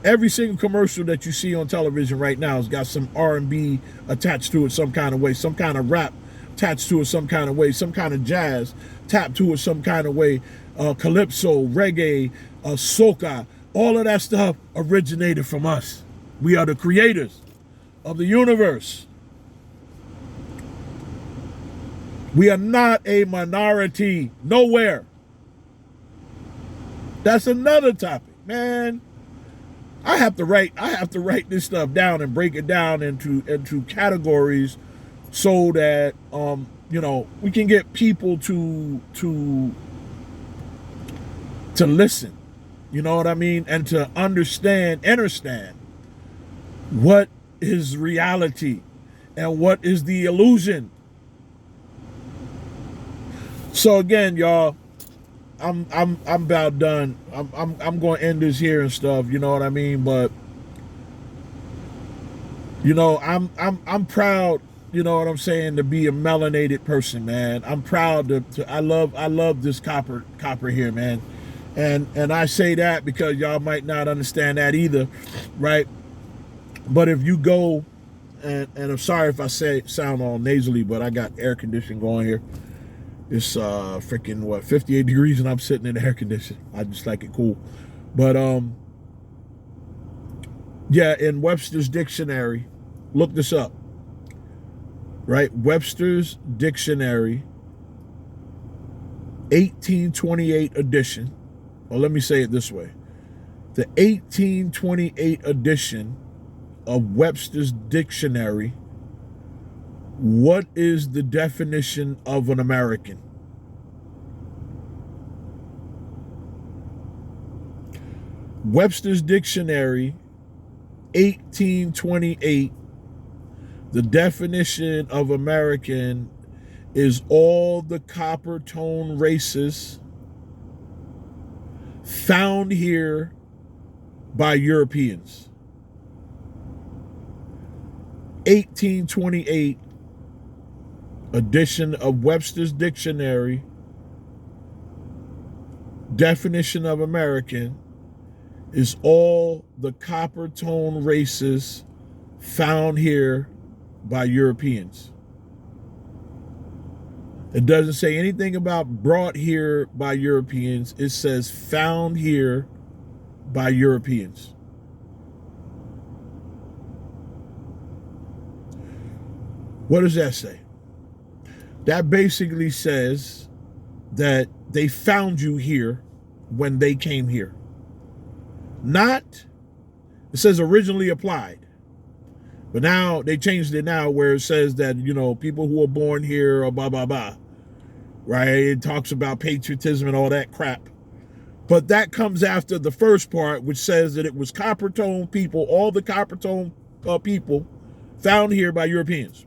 Speaker 1: Every single commercial that you see on television right now has got some R&B attached to it some kind of way, some kind of rap attached to it some kind of way, some kind of jazz tapped to it some kind of way, calypso, reggae, soca, all of that stuff originated from us. We are the creators of the universe. We are not a minority, nowhere. That's another topic, man. I have to write this stuff down and break it down into categories so that we can get people to listen. You know what I mean? And to understand what is reality and what is the illusion. So again, y'all, I'm about done. I'm going to end this here and stuff. You know what I mean? But I'm proud. You know what I'm saying? To be a melanated person, man. I'm proud to I love this copper here, man. And I say that because y'all might not understand that either, right? But if you go, and I'm sorry if I sound all nasally, but I got air conditioning going here. It's freaking 58 degrees, and I'm sitting in the air conditioning. I just like it cool. But yeah, in Webster's Dictionary, look this up. Right? Webster's Dictionary, 1828 edition. Well, let me say it this way. The 1828 edition of Webster's Dictionary, what is the definition of an American? Webster's Dictionary, 1828, the definition of American is all the copper tone races found here by Europeans. 1828 edition of Webster's Dictionary, definition of American is all the copper tone races found here by Europeans. It doesn't say anything about brought here by Europeans. It says found here by Europeans. What does that say? That basically says that they found you here when they came here. Not, it says originally applied. But now they changed it now where it says that, people who are born here or blah, blah, blah. Right? It talks about patriotism and all that crap. But that comes after the first part, which says that it was copper tone people, all the copper tone people found here by Europeans.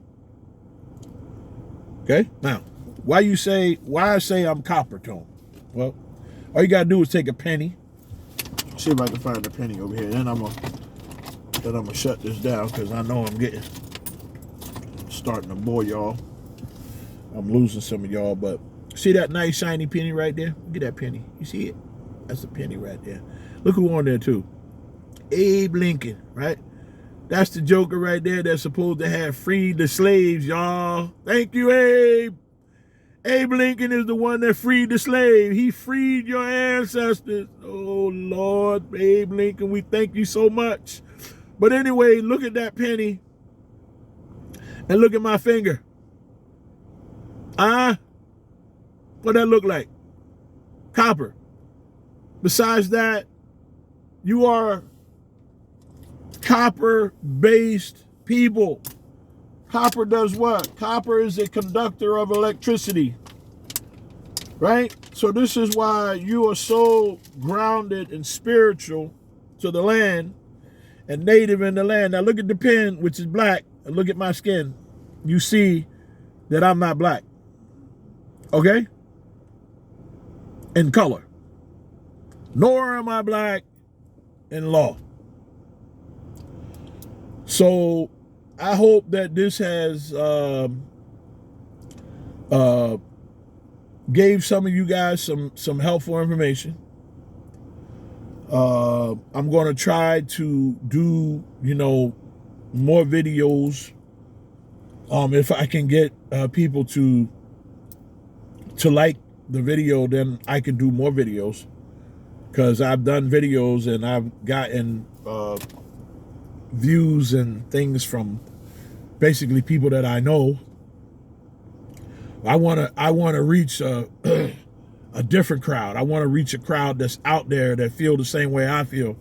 Speaker 1: Okay? Now, why I say I'm copper tone? Well, all you got to do is take a penny, see if I can find the penny over here. Then I'm gonna shut this down because I know I'm starting to bore y'all. I'm losing some of y'all, but see that nice shiny penny right there? Look at that penny. You see it? That's a penny right there. Look who on there too. Abe Lincoln, right? That's the joker right there that's supposed to have freed the slaves, y'all. Thank you, Abe. Abe Lincoln is the one that freed the slave. He freed your ancestors. Oh, Lord, Abe Lincoln, we thank you so much. But anyway, look at that penny and look at my finger. What that look like? Copper. Besides that, you are copper-based people. Copper does what? Copper is a conductor of electricity, right? So this is why you are so grounded and spiritual to the land and native in the land. Now look at the pen, which is black, and look at my skin. You see that I'm not black, okay? In color. Nor am I black in law. So I hope that this has gave some of you guys some helpful information. I'm going to try to do, more videos. If I can get people to like the video, then I can do more videos. Because I've done videos and I've gotten views and things from basically people that I know. I want to reach a different crowd. I want to reach a crowd that's out there that feel the same way I feel,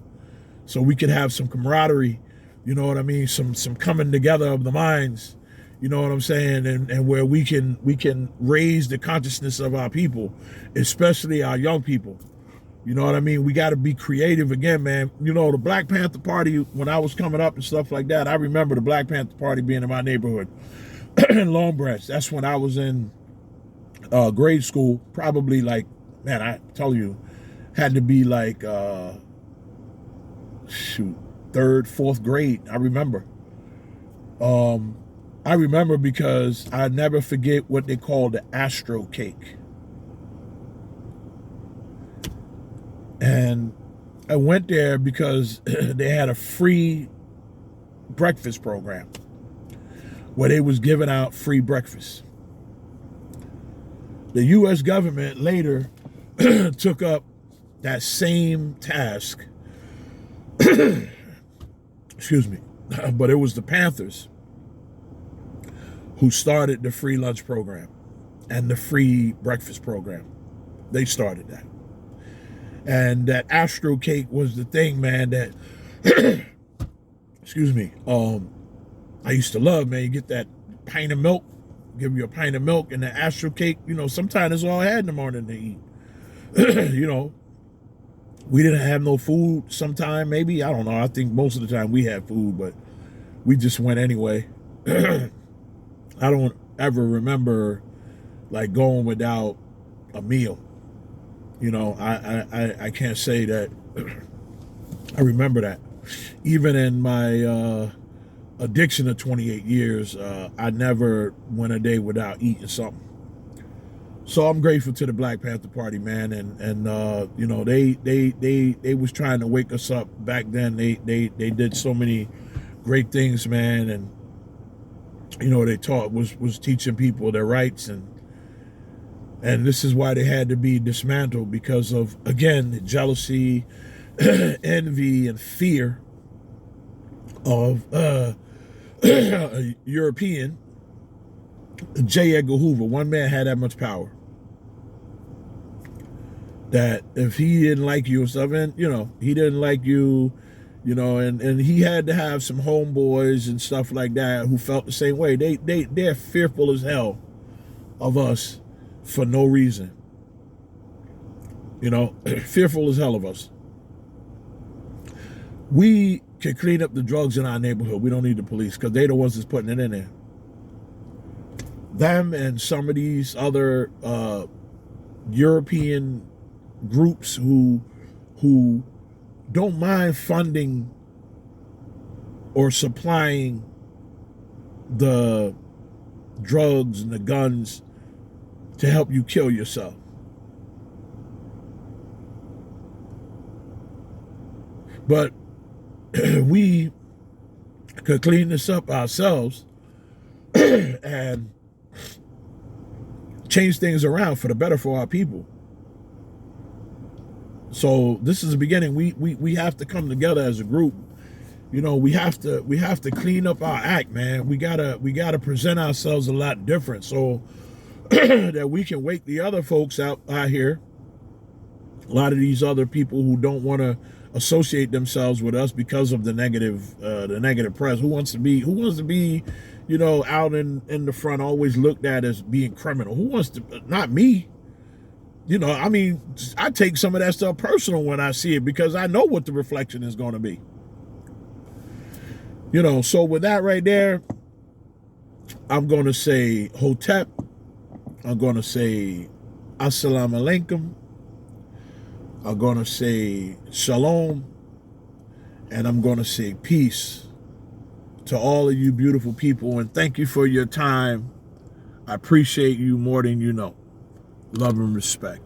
Speaker 1: so we can have some camaraderie. You know what I mean? Some coming together of the minds. You know what I'm saying? And where we can raise the consciousness of our people, especially our young people. You know what I mean? We got to be creative again, man. The Black Panther Party, when I was coming up and stuff like that, I remember the Black Panther Party being in my neighborhood in Long Branch. That's when I was in grade school, probably like, man, I tell you, had to be like, third, fourth grade. I remember. I remember because I never forget what they called the Astro Cake. And I went there because they had a free breakfast program where they was giving out free breakfast. The U.S. government later took up that same task. Excuse me. But it was the Panthers who started the free lunch program and the free breakfast program. They started that. And that Astro Cake was the thing, man, that, excuse me, I used to love, man. You get that pint of milk, give you a pint of milk and the Astro Cake, sometimes that's all I had in the morning to eat. We didn't have no food sometime, maybe, I don't know. I think most of the time we had food, but we just went anyway. I don't ever remember like going without a meal. I can't say that I remember that. Even in my addiction of 28 years, I never went a day without eating something. So I'm grateful to the Black Panther Party, man, and they was trying to wake us up back then. They did so many great things, man, and they was teaching people their rights, and this is why they had to be dismantled, because of, again, jealousy, envy, and fear of a European, J. Edgar Hoover. One man had that much power that if he didn't like you or stuff, and he didn't like you, and he had to have some homeboys and stuff like that who felt the same way. They're fearful as hell of us for no reason. Fearful as hell of us. We can clean up the drugs in our neighborhood. We don't need the police, because they're the ones that's putting it in there. Them and some of these other European groups who don't mind funding or supplying the drugs and the guns to help you kill yourself. But we could clean this up ourselves and change things around for the better for our people. So this is the beginning. We have to come together as a group. You know, we have to clean up our act, man. We gotta present ourselves a lot different so that we can wake the other folks out here. A lot of these other people who don't want to associate themselves with us because of the negative press. Who wants to be, you know, out in the front, always looked at as being criminal? Who wants to? Not me. You know, I mean, I take some of that stuff personal when I see it because I know what the reflection is going to be. You know, so with that right there, I'm going to say Hotep. I'm going to say Assalamu alaikum. I'm going to say Shalom. And I'm going to say peace to all of you beautiful people. And thank you for your time. I appreciate you more than you know. Love and respect.